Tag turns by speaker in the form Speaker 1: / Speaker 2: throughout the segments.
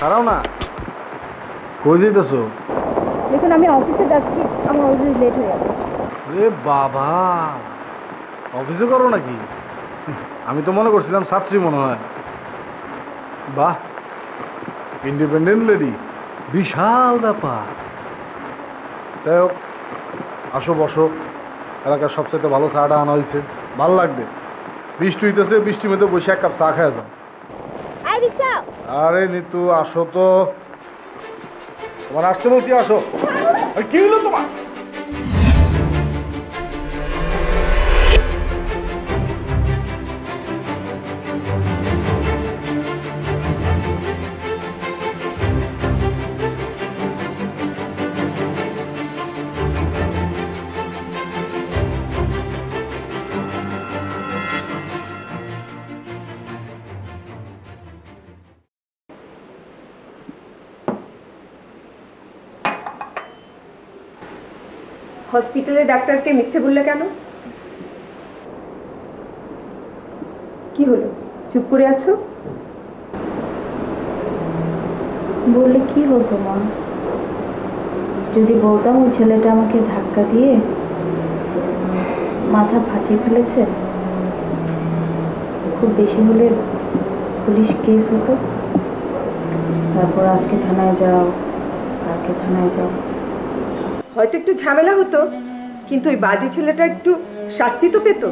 Speaker 1: খারাও না, কই যাইতেছো?
Speaker 2: দেখুন আমি অফিসে যাচ্ছি, আমার অলরেডি লেট হয়ে যাবে।
Speaker 1: রে বাবা, অফিসে করো নাকি? আমি তো মনে করছিলাম ছাত্রী মনে হয়। বাহ, ইন্ডিপেন্ডেন্ট লেডি, বিশাল ব্যাপার। যাই হোক, আসো বসো। এলাকার সবচেয়ে ভালো চাটা আনা হয়েছে, ভাল লাগবে। বৃষ্টি হইতেছে, বৃষ্টির মধ্যে বসে এক কাপ চা খাওয়া যাও। আরে নিতু আসো তো, তোমার আসতে বলছি, আসো। আরে কি হলো তোমার?
Speaker 2: হসপিটালে ডাক্তারকে মিথ্যে বললে কেন? কি হলো, চুপ করে আছো?
Speaker 3: বললে কি হতো মা, যদি বলতাম ওই ছেলেটা আমাকে ধাক্কা দিয়ে মাথা ফাটিয়ে ফেলেছে, খুব বেশি হলে পুলিশ কেস হতো, তারপর আজকে থানায় যাও, কালকে থানায় যাও।
Speaker 2: হয়তো একটু ঝামেলা হতো, কিন্তু ওই বাজে ছেলেটা একটু শাস্তি তো পেত।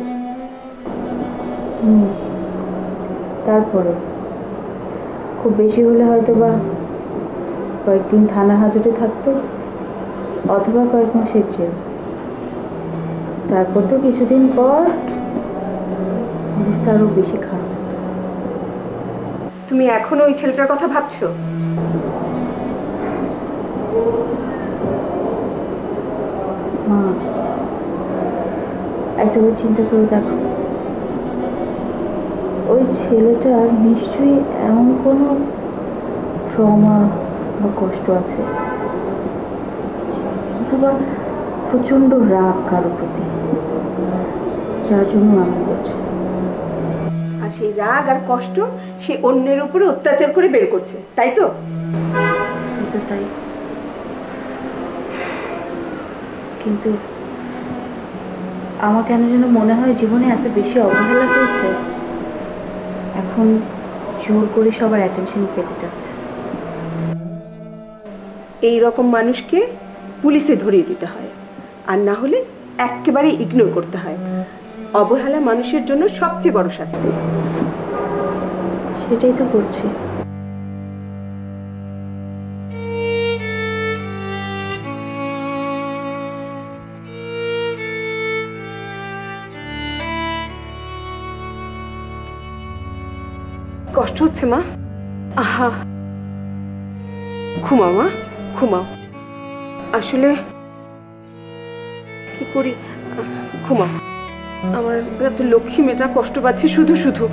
Speaker 3: তারপরে খুব বেশি হলে হয়তো বা কয়েকদিন থানা হাজতে থাকতো, অথবা কয়েক মাসের জেল। তারপর তো কিছুদিন পর অবস্থা আরো বেশি খারাপ।
Speaker 2: তুমি এখনো ওই ছেলেটার কথা ভাবছো?
Speaker 3: মা, একটা চিন্তা করে দেখো, ওই ছেলেটার নিশ্চয়ই এমন কোনো ট্রমা বা কষ্ট আছে, অথবা প্রচন্ড রাগ কারো প্রতি, যার জন্য আমি বলছি।
Speaker 2: আর সেই রাগ আর কষ্ট সে অন্যের উপরে অত্যাচার করে বের করছে, তাই তো?
Speaker 3: কিন্তু তাই, কিন্তু আমার কেন যেন মনে হয় জীবনে এত বেশি অবহেলা করেছে, এখন জোর করে সবার অ্যাটেনশন পেতে চাচ্ছে।
Speaker 2: এই রকম মানুষকে পুলিশে ধরিয়ে দিতে হয়, আর না হলে একেবারে ইগনোর করতে হয়। অবহেলা মানুষের জন্য সবচেয়ে বড় শাস্তি।
Speaker 3: সেটাই তো করছি।
Speaker 2: কষ্ট হচ্ছে মা? আহা, ঘুমাও মা, ঘুমাও। আসলে কি করি, ঘুমাও। আমার এত লক্ষ্মী মেয়েটা কষ্ট পাচ্ছে শুধু শুধু।